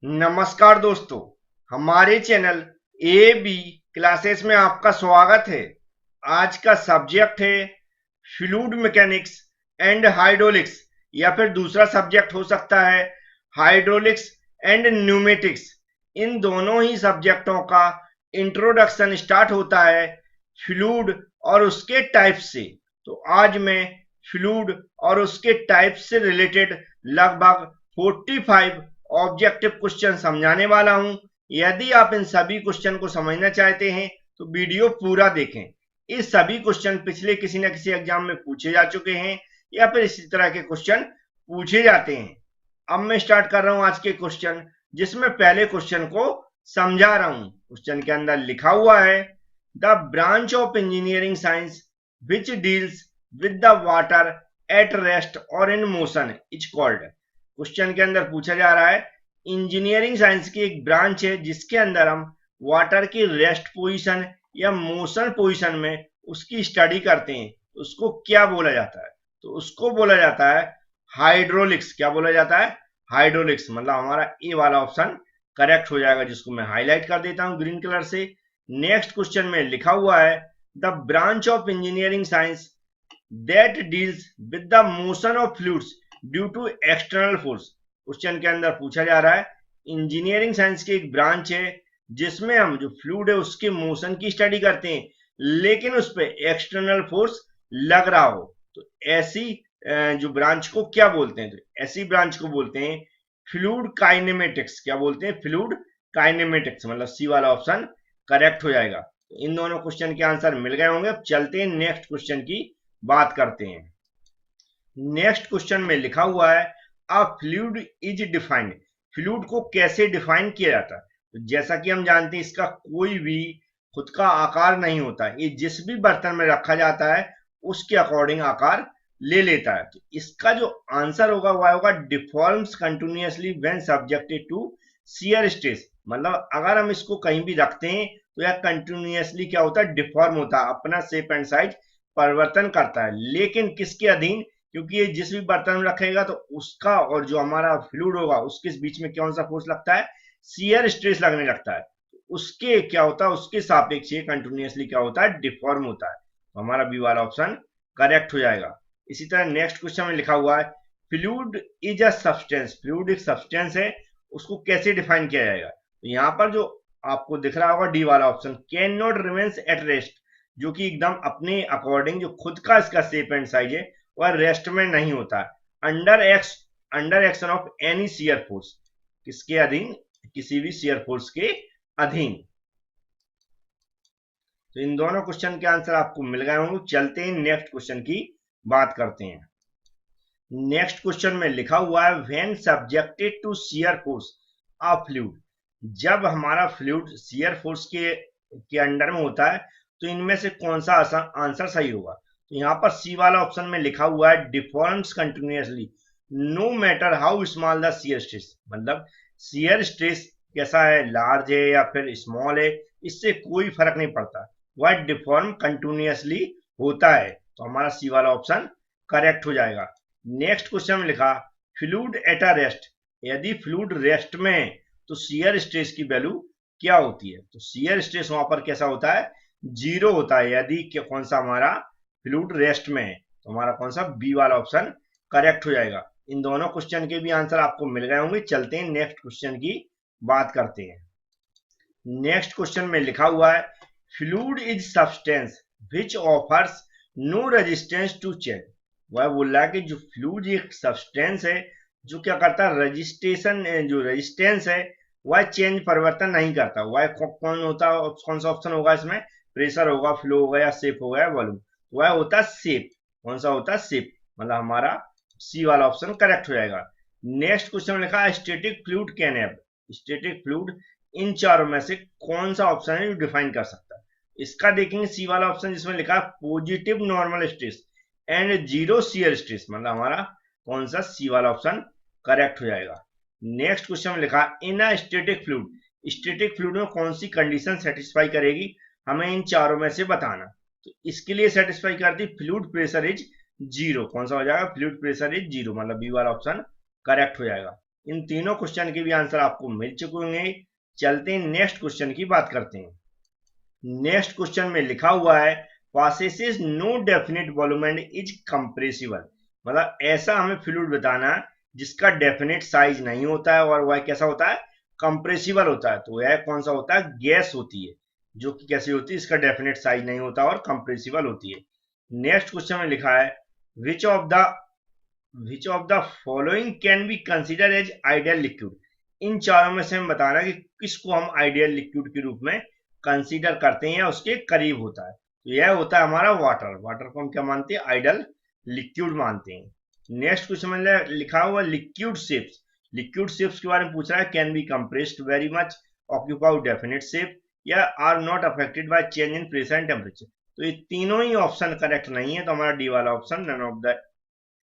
नमस्कार दोस्तों, हमारे चैनल ए बी क्लासेस में आपका स्वागत है। आज का सब्जेक्ट है फ्लूइड मैकेनिक्स एंड हाइड्रोलिक्स, या फिर दूसरा सब्जेक्ट हो सकता है हाइड्रोलिक्स एंड न्यूमेटिक्स। इन दोनों ही सब्जेक्टों का इंट्रोडक्शन स्टार्ट होता है फ्लूइड और उसके टाइप से। तो आज मैं फ्लूइड और उसके टाइप से रिलेटेड लगभग 45 ऑब्जेक्टिव क्वेश्चन समझाने वाला हूं। यदि आप इन सभी क्वेश्चन को समझना चाहते हैं तो वीडियो पूरा देखें। इस सभी क्वेश्चन पिछले किसी न किसी एग्जाम में पूछे जा चुके हैं या फिर इसी तरह के क्वेश्चन पूछे जाते हैं। अब मैं स्टार्ट कर रहा हूं आज के क्वेश्चन, जिसमें पहले क्वेश्चन को समझा रहा हूं। क्वेश्चन के अंदर लिखा हुआ है the branch of engineering science which deals with the water at rest और in motion is called. Question के अंदर पूछा जा रहा है इंजीनियरिंग साइंस की एक ब्रांच है जिसके अंदर हम वाटर की रेस्ट पोजीशन या मोशन पोजीशन में उसकी स्टडी करते हैं, उसको क्या बोला जाता है? तो उसको बोला जाता है हाइड्रोलिक्स। क्या बोला जाता है? हाइड्रोलिक्स। मतलब हमारा ए वाला ऑप्शन करेक्ट हो जाएगा, जिसको मैं हाईलाइट कर देता हूं ग्रीन कलर से। नेक्स्ट क्वेश्चन में लिखा हुआ है the branch of engineering science that deals with the motion of fluids due to external force. Question के अंदर पूछा जा रहा है इंजीनियरिंग साइंस की एक ब्रांच है जिसमें हम जो फ्लूइड है उसके मोशन की स्टडी करते हैं, लेकिन उस पर एक्सटर्नल फोर्स लग रहा हो। तो ऐसी जो ब्रांच को क्या बोलते हैं? तो ऐसी ब्रांच को बोलते हैं फ्लूइड काइनेमेटिक्स। क्या बोलते हैं? Fluid kinematics. मतलब सी वाला ऑप्शन करेक्ट हो जाएगा। तो इन दोनों क्वेश्चन के आंसर मिल गए होंगे। अब चलते हैं नेक्स्ट क्वेश्चन की बात करते हैं। नेक्स्ट क्वेश्चन में लिखा हुआ है a fluid is defined. Fluid को कैसे डिफाइन किया जाता है? तो जैसा कि हम जानते हैं इसका कोई भी खुद का आकार नहीं होता, ये जिस भी बर्तन में रखा जाता है उसके अकॉर्डिंग आकार ले लेता है। तो इसका जो आंसर होगा वह होगा deforms continuously when subjected to shear stress. मतलब अगर हम इसको कहीं भी रखते हैं तो यह कंटिन्यूअसली क्या होता है? डिफॉर्म होता है, अपना शेप एंड साइज परिवर्तन करता है। लेकिन किसके अधीन? क्योंकि ये जिस भी बर्तन में रखेगा तो उसका और जो हमारा फ्लूइड होगा उसके बीच में कौन सा फोर्स लगता है? शियर स्ट्रेस लगने लगता है। उसके क्या होता है? उसके सापेक्ष ये कंटिन्यूअसली क्या होता है? डिफॉर्म होता है। तो हमारा बी वाला ऑप्शन करेक्ट हो जाएगा। इसी तरह नेक्स्ट क्वेश्चन में लिखा हुआ है fluid is a substance. Fluid एक सब्सटेंस है, उसको कैसे डिफाइन किया जाएगा? तो यहाँ पर जो आपको दिख रहा होगा डी वाला option, can not remains at rest, जो कि एकदम अपने अकॉर्डिंग जो खुद का इसका शेप एंड साइज है वह रेस्ट में नहीं होता। Under action of any shear force. किसके अधीन? किसी भी शियर फोर्स के अधीन। तो इन दोनों क्वेश्चन के आंसर आपको मिल गए होंगे। चलते हैं नेक्स्ट क्वेश्चन की बात करते हैं। नेक्स्ट क्वेश्चन में लिखा हुआ है when subjected to shear force a fluid. जब हमारा फ्लूइड शियर फोर्स के अंडर में होता है तो इनमें से कौन सा आंसर सही होगा? तो यहाँ पर सी वाला ऑप्शन में लिखा हुआ है deforms continuously no matter how small the shear stress. मतलब शियर स्ट्रेस कैसा है, लार्ज है या फिर स्मॉल है, इससे कोई फर्क नहीं पड़ता, वह डिफॉर्म कंटिन्यूअसली होता है। तो हमारा सी वाला ऑप्शन करेक्ट हो जाएगा। नेक्स्ट क्वेश्चन में लिखा फ्लूइड एट अ रेस्ट। यदि फ्लूइड रेस्ट में है तो शियर स्ट्रेस की वैल्यू क्या होती है? तो शियर स्ट्रेस वहां पर कैसा होता है? जीरो होता है। यदि कौन सा हमारा फ्लूइड रेस्ट में है तो हमारा कौन सा? बी वाला ऑप्शन करेक्ट हो जाएगा। इन दोनों क्वेश्चन के भी आंसर आपको मिल गए होंगे। चलते हैं नेक्स्ट क्वेश्चन की बात करते हैं। नेक्स्ट क्वेश्चन में लिखा हुआ है fluid is substance which offers no resistance to change. वह बोल रहा है कि जो फ्लूइड एक सब्सटेंस है जो क्या करता है? रजिस्ट्रेशन, जो रेजिस्टेंस है वह चेंज परिवर्तन नहीं करता। वह कौन होता? कौन सा ऑप्शन होगा इसमें? प्रेशर होगा, फ्लो होगा या शेप होगा या वॉल्यूम? वह होता है शेप। कौन सा होता है? शेप। मतलब हमारा सी वाला ऑप्शन करेक्ट हो जाएगा। नेक्स्ट क्वेश्चन में लिखा है static fluid can have. Static fluid in चारों में से कौन सा ऑप्शन है जो डिफाइन कर सकता है? इसका देखेंगे सी वाला ऑप्शन जिसमें लिखा है positive normal stress and zero shear stress. मतलब हमारा कौन सा? सी वाला ऑप्शन करेक्ट हो जाएगा। नेक्स्ट क्वेश्चन में लिखा in a static fluid. Static fluid में कौन सी कंडीशन सेटिस्फाई करेगी? हमें इन चारों में से बताना। तो इसके लिए सेटिस्फाई करती फ्लूइड प्रेशर इज जीरो। कौन सा हो जाएगा? Fluid pressure is zero. मतलब बी वाला ऑप्शन करेक्ट हो जाएगा। इन तीनों क्वेश्चन के भी आंसर आपको मिल चुके होंगे। चलते हैं नेक्स्ट क्वेश्चन की बात करते हैं। नेक्स्ट क्वेश्चन में लिखा हुआ है possesses no definite volume and is compressible, मतलब ऐसा हमें फ्लूइड बताना है जिसका डेफिनेट साइज नहीं होता है और वह कैसा होता है, कंप्रेसिबल होता है। तो यह कौन सा होता है, गैस होती है जो कि कैसी होती है, इसका डेफिनेट साइज नहीं होता और कंप्रेसिबल होती है। नेक्स्ट क्वेश्चन में लिखा है which of the following can be consider as ideal liquid. इन चारों में से हम बताना कि किसको हम आइडियल लिक्विड के रूप में कंसीडर करते हैं या उसके करीब होता है। तो यह होता है हमारा वाटर। वाटर को हम क्या मानते हैं, आइडियल लिक्विड मानते हैं। नेक्स्ट क्वेश्चन में लिखा हुआ लिक्विड शेप्स। लिक्विड शेप्स के बारे में पूछ रहा है, can be compressed very much, occupy definite shape या are not affected by change in pressure and temperature. तो ये तीनों ही ऑप्शन करेक्ट नहीं है, तो हमारा डी वाला option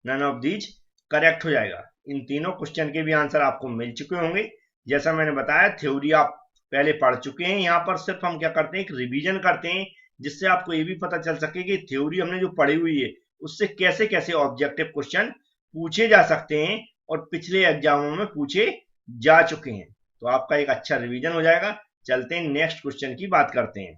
none of these correct हो जाएगा। इन तीनों क्वेश्चन के भी आंसर आपको मिल चुके होंगे। जैसा मैंने बताया थ्योरी आप पहले पढ़ चुके हैं, यहाँ पर सिर्फ हम क्या करते हैं, एक रिवीजन करते हैं जिससे आपको ये भी पता चल सके कि थ्योरी हमने जो पढ़ी हुई है उससे कैसे कैसे ऑब्जेक्टिव क्वेश्चन पूछे जा सकते हैं और पिछले एग्जामों में पूछे जा चुके हैं। तो आपका एक अच्छा रिवीजन हो जाएगा। चलते हैं नेक्स्ट क्वेश्चन की बात करते हैं।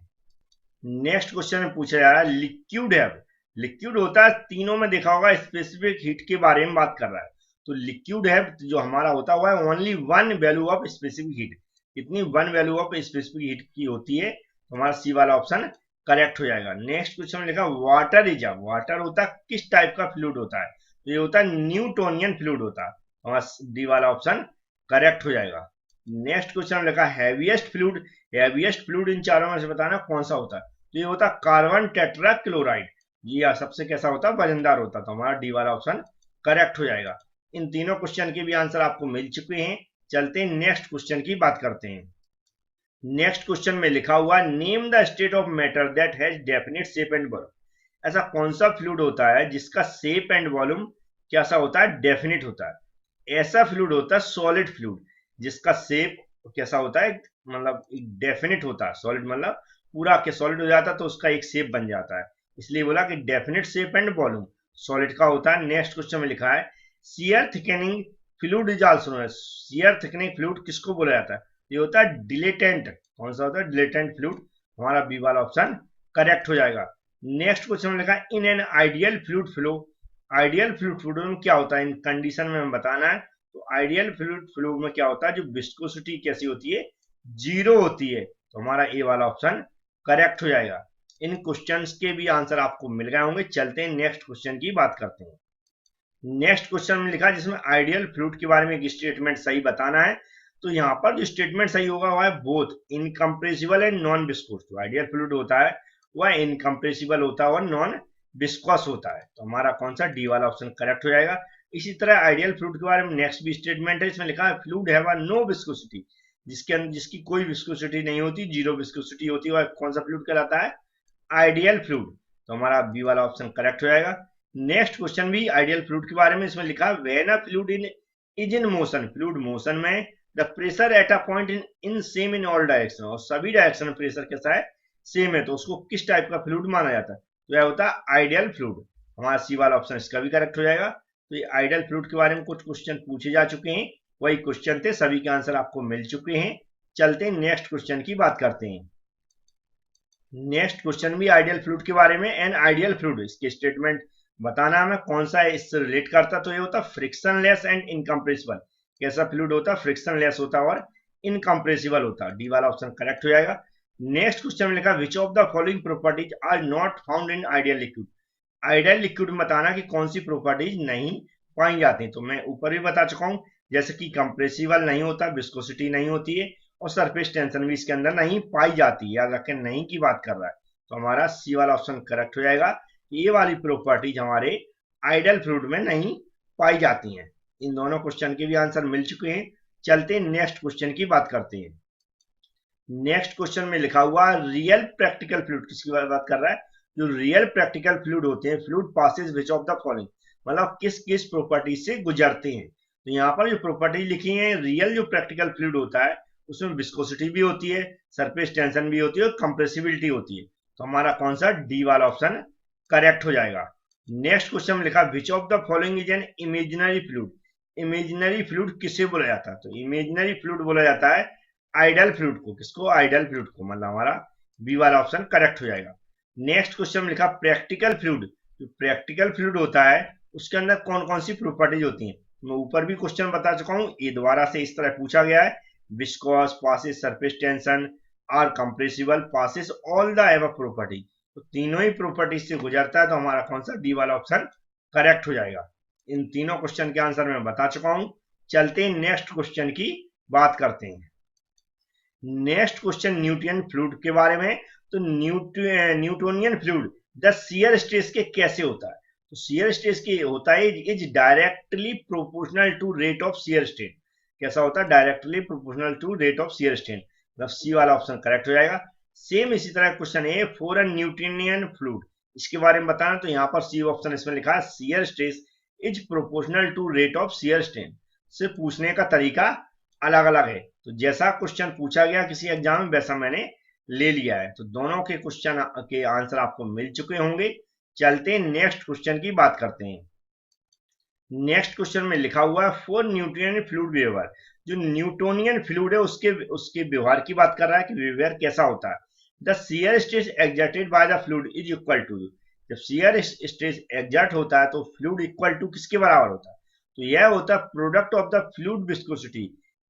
नेक्स्ट क्वेश्चन में पूछा जा रहा है लिक्विड है। लिक्विड होता है, तीनों में देखा होगा स्पेसिफिक हीट के बारे में बात कर रहा है। तो लिक्विड है जो हमारा होता हुआ है only one value of specific heat, इतनी one value of specific heat की होती है। तो हमारा सी वाला ऑप्शन करेक्ट हो जाएगा। नेक्स्ट क्वेश्चन में लिखा वाटर इज अ, वाटर होता है किस टाइप का फ्लूइड होता है, तो ये होता है न्यूटोनियन फ्लूइड होता है। हमारा डी वाला ऑप्शन करेक्ट हो जाएगा। नेक्स्ट क्वेश्चन में लिखा heaviest fluid. Heaviest fluid in चारों में से बताना कौन सा होता है, तो ये होता है कार्बन टेट्रा क्लोराइड। ये सबसे कैसा होता है, वजनदार होता है। तो हमारा डी वाला ऑप्शन करेक्ट हो जाएगा। इन तीनों क्वेश्चन के भी आंसर आपको मिल चुके हैं। चलते हैं नेक्स्ट क्वेश्चन की बात करते हैं। नेक्स्ट क्वेश्चन में लिखा हुआ name the state of matter that has definite shape and volume. ऐसा कौन सा फ्लूइड होता है जिसका शेप एंड वॉल्यूम कैसा होता है, डेफिनेट होता है। ऐसा फ्लूइड होता है सॉलिड फ्लूइड जिसका शेप कैसा होता है, मतलब डेफिनेट होता है। सॉलिड मतलब पूरा के सॉलिड हो जाता है तो उसका एक शेप बन जाता है, इसलिए बोला कि definite shape and volume solid का होता है। नेक्स्ट क्वेश्चन में लिखा है shear thickening fluid is also known as. Shear thickening fluid किसको बोला जाता है, ये होता है डिलेटेंट। कौन सा होता है, डिलेटेंट फ्लूइड। हमारा बी वाला ऑप्शन करेक्ट हो जाएगा। नेक्स्ट क्वेश्चन में लिखा है in an ideal fluid flow. Ideal fluid flow में क्या होता है, इन कंडीशन में हमें बताना है। तो आइडियल फ्लूइड फ्लो में क्या होता है, जो विस्कोसिटी कैसी होती है, जीरो होती है। तो हमारा ए वाला ऑप्शन करेक्ट हो जाएगा। इन क्वेश्चंस के भी आंसर आपको मिल गए होंगे। चलते हैं नेक्स्ट क्वेश्चन की बात करते हैं। नेक्स्ट क्वेश्चन में लिखा है जिसमें आइडियल फ्लूइड के बारे में एक स्टेटमेंट सही बताना है। तो यहाँ पर जो स्टेटमेंट सही होगा वह है both incompressible and non viscous. जो आइडियल फ्लूइड होता है वह इनकम्प्रेसिबल होता है और नॉन विस्कोस होता है। तो हमारा कौन सा डी वाला ऑप्शन करेक्ट हो जाएगा। इसी तरह आइडियल फ्लूइड के बारे में नेक्स्ट भी स्टेटमेंट है, इसमें लिखा है fluid have a no viscosity, जिसकी कोई विस्कोसिटी नहीं होती, जीरो विस्कोसिटी होती है, वह कौन सा फ्लूइड कहलाता है, आइडियल फ्लूइड। तो हमारा बी वाला ऑप्शन करेक्ट हो जाएगा। नेक्स्ट क्वेश्चन भी आइडियल फ्लूइड के बारे में, इसमें लिखा है when a fluid is in motion, fluid motion में the pressure at a point in same in all direction, और सभी डायरेक्शन में प्रेशर कैसा है, सेम है, तो उसको किस टाइप का फ्लूइड माना जाता है, तो यह होता है आइडियल फ्लूइड। हमारा सी वाला ऑप्शन इसका भी करेक्ट हो जाएगा। तो ये आइडियल फ्लूइड के बारे में कुछ क्वेश्चन पूछे जा चुके हैं, वही क्वेश्चन थे, सभी के आंसर आपको मिल चुके हैं। चलते हैं नेक्स्ट क्वेश्चन की बात करते हैं। नेक्स्ट क्वेश्चन भी आइडियल फ्लूइड के बारे में। एन आइडियल फ्लूइड, इसके स्टेटमेंट बताना हमें कौन सा है, इससे रिलेट करता। तो ये होता है फ्रिक्शनलेस एंड इनकम्प्रेसिबल। कैसा फ्लूइड होता है, फ्रिक्शनलेस होता है और इनकम्प्रेसिबल होता है। डी वाला ऑप्शन करेक्ट हो जाएगा। नेक्स्ट क्वेश्चन में लिखा which of the following properties are not found in ideal liquid. Ideal liquid में बताना कि कौन सी प्रॉपर्टीज नहीं पाई जाती। तो मैं ऊपर भी बता चुका हूं, जैसे कि कंप्रेसिबल नहीं होता, विस्कोसिटी नहीं होती है और सरफेस टेंशन भी इसके अंदर नहीं पाई जाती है। याद रखें, नहीं की बात कर रहा है। तो हमारा सी वाला ऑप्शन करेक्ट हो जाएगा। ये वाली प्रॉपर्टीज हमारे आइडियल फ्लूइड में नहीं पाई जाती हैं। इन दोनों क्वेश्चन के भी आंसर मिल चुके हैं। चलते हैं नेक्स्ट क्वेश्चन की बात करते हैं। नेक्स्ट क्वेश्चन में लिखा हुआ रियल प्रैक्टिकल फ्लूइड, किसकी बात कर रहा है, जो रियल प्रैक्टिकल फ्लूइड होते हैं, fluid passes which of the following, मतलब किस किस प्रॉपर्टी से गुजरते हैं। तो यहाँ पर जो प्रॉपर्टी लिखी है, रियल जो प्रैक्टिकल फ्लूइड होता है उसमें विस्कोसिटी भी होती है, सरफेस टेंशन भी होती है और कंप्रेसिबिलिटी होती है। तो हमारा कौन सा डी वाला ऑप्शन करेक्ट हो जाएगा। नेक्स्ट क्वेश्चन में लिखा which of the following is an imaginary fluid. Imaginary fluid किसे बोला जाता है? तो इमेजिनरी फ्लूइड बोला जाता है आइडल फ्लूइड को। किसको? आइडल फ्लूइड को। मतलब हमारा बी वाला ऑप्शन करेक्ट हो जाएगा। नेक्स्ट क्वेश्चन में लिखा प्रैक्टिकल फ्लूइड। जो प्रैक्टिकल फ्लूइड होता है उसके अंदर कौन कौन सी प्रॉपर्टीज होती हैं? मैं ऊपर भी क्वेश्चन बता चुका हूं, ये दोबारा से इस तरह पूछा गया है। Viscous, possess surface tension, are compressible, possess all the above property. तो तीनों ही प्रॉपर्टीज से गुजरता है, तो हमारा कौन सा? डी वाला ऑप्शन करेक्ट हो जाएगा। इन तीनों क्वेश्चन के आंसर मैं बता चुका हूं। चलते हैं नेक्स्ट क्वेश्चन की बात करते हैं। नेक्स्ट क्वेश्चन न्यूटन फ्लूइड के बारे में। तो Newtonian fluid the shear stress के कैसे होता है? तो शियर स्ट्रेस के होता है is directly proportional to rate of shear strain. कैसा होता है? Directly proportional to rate of shear strain. मतलब सी वाला ऑप्शन करेक्ट हो जाएगा। सेम इसी तरह क्वेश्चन है फॉर अ न्यूटोनियन फ्लूइड, इसके बारे में बताना। तो यहाँ पर सी ऑप्शन इसमें लिखा है shear stress is proportional to rate of shear strain. से पूछने का तरीका अलग अलग है, तो जैसा क्वेश्चन पूछा गया किसी एग्जाम में वैसा मैंने ले लिया है। तो दोनों के क्वेश्चन के आंसर आपको मिल चुके होंगे। चलते हैं नेक्स्ट क्वेश्चन की बात करते हैं। नेक्स्ट क्वेश्चन में लिखा हुआ है फॉर न्यूटोनियन फ्लूइड बिहेवियर। जो न्यूटोनियन फ्लूइड है उसके व्यवहार की बात कर रहा है कि बिहेवियर कैसा होता है। The shear stress exerted by the fluid is equal to. जब शियर स्ट्रेस एक्सर्ट होता है तो फ्लूइड इक्वल टू किसके बराबर होता है? तो यह होता है product of the fluid viscosity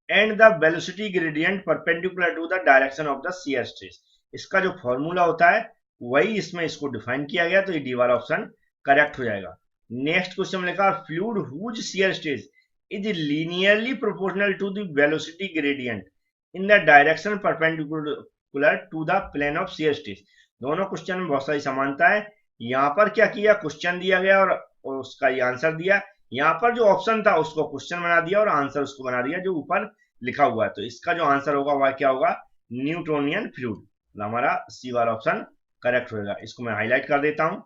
and the velocity gradient perpendicular to the direction of the shear stress. इसका जो फॉर्मूला होता है वही इसमें इसको डिफाइन किया गया, तो ये डी वाला ऑप्शन करेक्ट हो जाएगा। नेक्स्ट क्वेश्चन में लिखा fluid whose shear stress is linearly proportional to the velocity gradient in the direction perpendicular to the plane of shear stress. दोनों क्वेश्चन में बहुत सारी समानता है। यहाँ पर क्या किया, क्वेश्चन दिया गया और उसका ये आंसर दिया। यहाँ पर जो ऑप्शन था उसको क्वेश्चन बना दिया और आंसर उसको बना दिया जो ऊपर लिखा हुआ है। तो इसका जो आंसर होगा वह क्या होगा? Newtonian fluid. हमारा सी वाला ऑप्शन करेक्ट होगा। इसको मैं हाईलाइट कर देता हूं।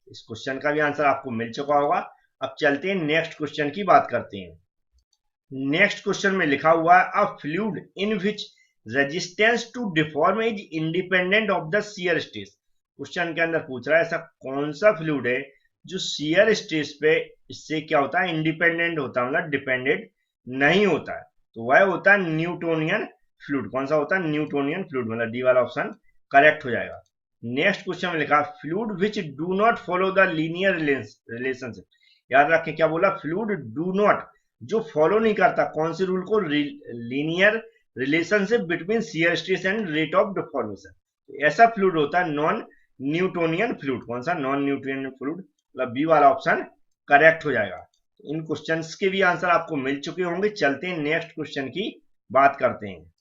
इस क्वेश्चन का भी आंसर आपको मिल चुका होगा। अब चलते हैं नेक्स्ट क्वेश्चन की बात करते हैं। नेक्स्ट क्वेश्चन में लिखा हुआ है a fluid in which resistance to deform is independent of the shear stress. Question के अंदर पूछ रहा है ऐसा कौन सा फ्लूइड है जो शियर स्ट्रेस पे इससे क्या होता है? इंडिपेंडेंट होता है, मतलब डिपेंडेंट नहीं होता है। तो वह होता है न्यूटोनियन फ्लूइड। कौन सा होता है? Newtonian fluid. मतलब डी वाला ऑप्शन करेक्ट हो जाएगा। नेक्स्ट क्वेश्चन में लिखा fluid which do not follow the linear relationship. याद रखें क्या बोला? फ्लूइड डू नॉट, जो फॉलो नहीं करता कौन से रूल को? Linear relationship between shear stress and rate of deformation. ऐसा फ्लूइड होता है नॉन न्यूटोनियन फ्लूइड। कौन सा? Non Newtonian fluid. मतलब बी वाला ऑप्शन करेक्ट हो जाएगा। इन क्वेश्चंस के भी आंसर आपको मिल चुके होंगे। चलते हैं नेक्स्ट क्वेश्चन की बात करते हैं।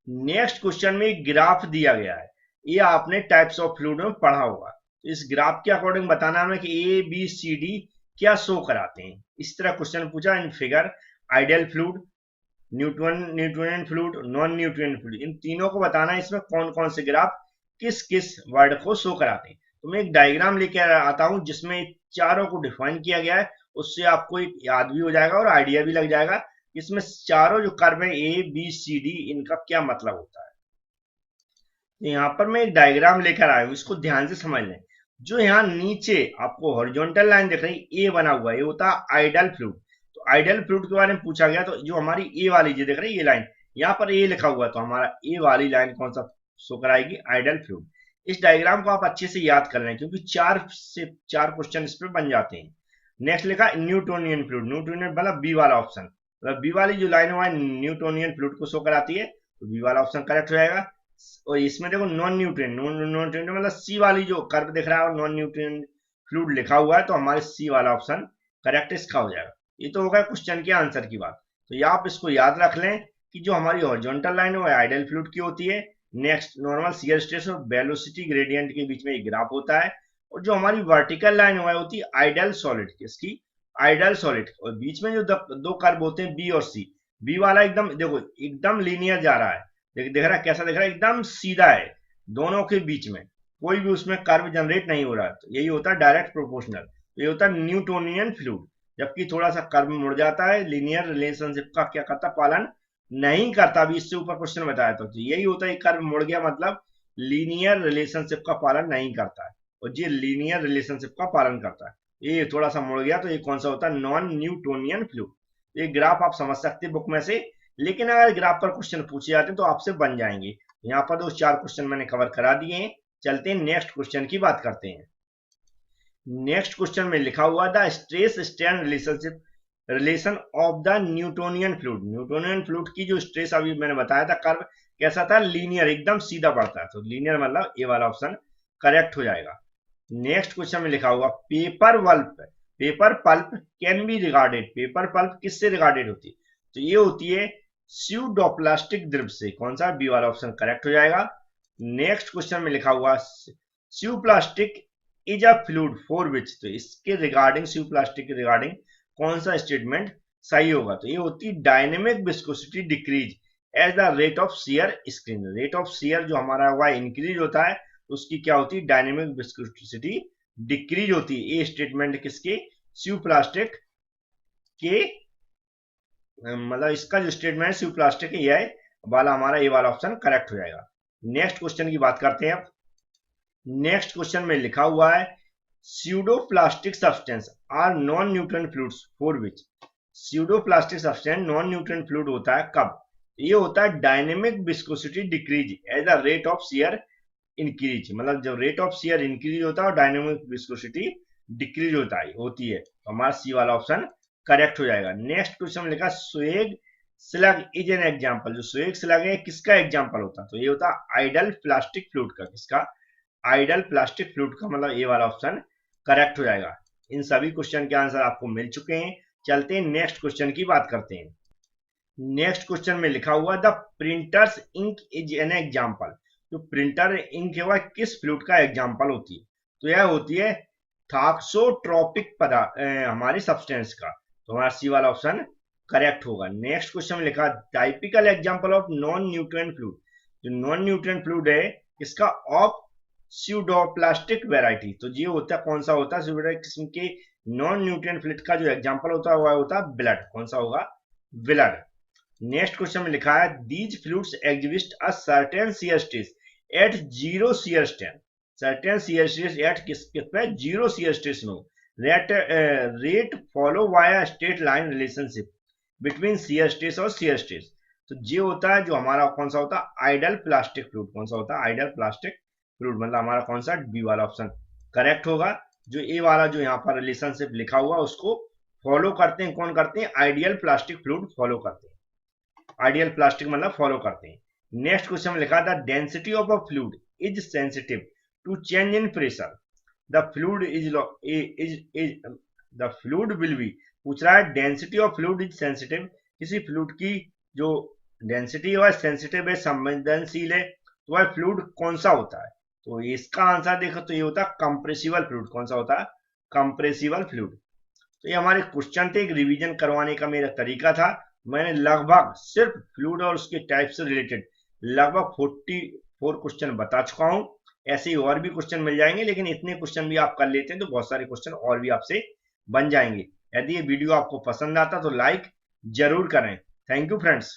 नेक्स्ट क्वेश्चन में एक ग्राफ दिया गया है, ये आपने टाइप्स ऑफ फ्लूइड में पढ़ा होगा। तो इस ग्राफ के अकॉर्डिंग बताना है कि ए बी सी डी क्या शो कराते हैं। इस तरह क्वेश्चन पूछा in figure ideal fluid, Newtonian fluid, non Newtonian fluid, इन तीनों को बताना है इसमें कौन कौन से ग्राफ किस किस वर्ड को शो कराते हैं। तो मैं एक डायग्राम लेकर आता हूं जिसमें चारों को डिफाइन किया गया है। उससे आपको एक याद भी हो जाएगा और आइडिया भी लग जाएगा इसमें चारों जो कर्व है ए बी सी डी इनका क्या मतलब होता है। तो यहाँ पर मैं एक डायग्राम लेकर आया हूं, इसको ध्यान से समझ लें। जो यहाँ नीचे आपको हॉरिजॉन्टल लाइन दिख रही है, ए बना हुआ है, ये होता है आइडल फ्लूइड। तो आइडल फ्लूइड के बारे में पूछा गया, तो जो हमारी ए वाली जो दिख रही है ये लाइन, यहाँ पर ए लिखा हुआ है, तो हमारा ए वाली लाइन कौन सा शो कराएगी? Idol fluid. इस डायग्राम को आप अच्छे से याद कर लें क्योंकि 4 से 4 क्वेश्चन इस पर बन जाते हैं। नेक्स्ट लिखा न्यूटोनियन फ्लूइड। न्यूटोनियन मतलब बी वाला ऑप्शन, मतलब बी वाली जो लाइन है न्यूटोनियन फ्लूइड को शो कराती है, तो बी वाला ऑप्शन करेक्ट हो जाएगा। और इसमें देखो नॉन न्यूट्रिएंट मतलब सी वाली जो कर्व दिख रहा है और नॉन न्यूट्रिएंट फ्लूइड लिखा हुआ है, तो हमारे सी वाला ऑप्शन करेक्ट इसका हो जाएगा। ये तो होगा क्वेश्चन के आंसर की बात। तो ये आप इसको याद रख लें कि जो हमारी हॉरिजॉन्टल लाइन है वो आइडल फ्लूइड की होती है। नेक्स्ट नॉर्मल शियर स्ट्रेस और वेलोसिटी ग्रेडियंट के बीच में एक ग्राफ होता है। और जो हमारी वर्टिकल लाइन है होती है आइडल सॉलिड की, इसकी आइडल सॉलिड, और बीच में जो दो कर्व होते हैं बी और सी। बी वाला एकदम देखो एकदम लीनियर जा रहा है, देख रहा है कैसा दिख रहा है? एकदम सीधा है, दोनों के बीच में कोई भी उसमें कर्व जनरेट नहीं हो रहा है। तो यही होता है डायरेक्ट प्रोपोर्शनल, ये होता है न्यूटोनियन फ्लूइड। जबकि थोड़ा सा कर्व मुड़ जाता है, लीनियर रिलेशनशिप का क्या करता? पालन नहीं करता। अभी इससे ऊपर क्वेश्चन बताया था, तो यही होता है कर्व मुड़ गया मतलब लीनियर रिलेशनशिप का पालन नहीं करता है, और ये लीनियर रिलेशनशिप का पालन करता है। ये थोड़ा सा मुड़ गया, तो ये कौन सा होता है, नॉन न्यूटोनियन फ्लूइड। ये ग्राफ आप समझ सकते हैं बुक में से, लेकिन अगर ग्राफ पर क्वेश्चन पूछे जाते हैं तो आपसे बन जाएंगे। यहाँ पर तो 4 क्वेश्चन मैंने कवर करा दिए हैं। चलते हैं नेक्स्ट क्वेश्चन की बात करते हैं। नेक्स्ट क्वेश्चन में लिखा हुआ the stress strain relationship relation of the Newtonian fluid. Newtonian fluid की जो स्ट्रेस अभी मैंने बताया था कर्व कैसा था, लीनियर, एकदम सीधा बढ़ता है, तो लीनियर मतलब ए वाला ऑप्शन करेक्ट हो जाएगा। नेक्स्ट क्वेश्चन में लिखा हुआ paper pulp can be regarded. Paper pulp किससे रिगार्डेड होती है, तो ये होती है स्यूडोप्लास्टिक द्रव से। कौन सा, बी वाला ऑप्शन करेक्ट हो जाएगा। नेक्स्ट क्वेश्चन में लिखा हुआ pseudoplastic is a fluid for which, तो इसके रिगार्डिंग, स्यूप्लास्टिक के रिगार्डिंग कौन सा स्टेटमेंट सही होगा, तो ये होती है dynamic viscosity decrease as the rate of shear screen. Rate of shear जो हमारा हुआ इंक्रीज होता है, उसकी क्या होती है, डायनेमिक विस्कोसिटी डिक्रीज होती है। ये स्टेटमेंट किसके, स्यूप्लास्टिक के, मतलब इसका जो स्टेटमेंट स्यूप्लास्टिक है, ये वाला हमारा ये वाला ऑप्शन करेक्ट हो जाएगा। नेक्स्ट क्वेश्चन की बात करते हैं अब। नेक्स्ट क्वेश्चन में लिखा हुआ है pseudoplastic substance are non Newtonian fluids for which. Pseudoplastic substance non Newtonian fluid होता है कब, ये होता है dynamic viscosity decrease as the rate of shear increase. मतलब जब रेट ऑफ शियर इंक्रीज होता है और डायनेमिक विस्कोसिटी डिक्रीज होती है, तो हमारा सी वाला ऑप्शन करेक्ट हो जाएगा। नेक्स्ट क्वेश्चन में लिखा स्वेग स्लग इज एन एग्जांपल। जो स्वेग स्लग है किसका एग्जांपल होता है, तो ये होता है आइडल प्लास्टिक फ्लूइड का। किसका, आइडल प्लास्टिक फ्लूइड का, मतलब ये वाला ऑप्शन करेक्ट हो जाएगा। इन सभी क्वेश्चन के आंसर आपको मिल चुके हैं। चलते हैं नेक्स्ट क्वेश्चन की बात करते हैं। नेक्स्ट क्वेश्चन में लिखा हुआ the printers ink is an example. जो प्रिंटर इंक है वह किस फ्लूइड का एग्जांपल होती है, तो यह होती है थाक्सोट्रोपिक पदार्थ, हमारी सब्सटेंस का, तो हमारा सी वाला ऑप्शन करेक्ट होगा। नेक्स्ट क्वेश्चन में लिखा typical example of non nutrient fluid. जो नॉन न्यूट्रिएंट फ्लूइड है इसका, ऑफ स्यूडोप्लास्टिक वेराइटी, तो ये होता है कौन सा होता है, किस्म के नॉन न्यूट्रिएंट फ्लूइड का जो एग्जांपल होता है वह होता है ब्लड। कौन सा होगा, ब्लड। नेक्स्ट क्वेश्चन में लिखा है these fluids exist a certain shear stress eight zero shear strain. Certain shear stress eight किस पे, जीरो शियर स्ट्रेस में rate follow via straight line relationship between shear stress और शियर स्ट्रेस। तो ये होता है जो हमारा कौन सा होता है, आइडल प्लास्टिक फ्लूइड। कौन सा होता है, आइडल प्लास्टिक फ्लूइड, मतलब हमारा कौन सा, बी वाला ऑप्शन करेक्ट होगा। जो ए वाला जो यहाँ पर रिलेशनशिप लिखा हुआ उसको फॉलो करते हैं, कौन करते हैं, आइडियल प्लास्टिक फ्लूइड फॉलो करते हैं। आइडियल प्लास्टिक मतलब फॉलो करते हैं। नेक्स्ट क्वेश्चन में लिखा था density of a fluid is sensitive to change in pressure. The fluid the fluid will be, पूछ रहा है density of fluid is sensitive, किसी फ्लूइड की जो डेंसिटी है वह सेंसिटिव है, संवेदनशील है, तो वह फ्लूइड कौन सा होता है, तो इसका आंसर देखो तो ये होता है कंप्रेसिबल फ्लूइड। कौन सा होता है, कंप्रेसिबल फ्लूइड। तो ये हमारे क्वेश्चन थे, एक रिवीजन करवाने का मेरा तरीका था। मैंने लगभग सिर्फ फ्लूइड और उसके टाइप से रिलेटेड लगभग 44 क्वेश्चन बता चुका हूं। ऐसे ही और भी क्वेश्चन मिल जाएंगे, लेकिन इतने क्वेश्चन भी आप कर लेते हैं तो बहुत सारे क्वेश्चन और भी आपसे बन जाएंगे। यदि ये वीडियो आपको पसंद आता तो लाइक जरूर करें। Thank you friends.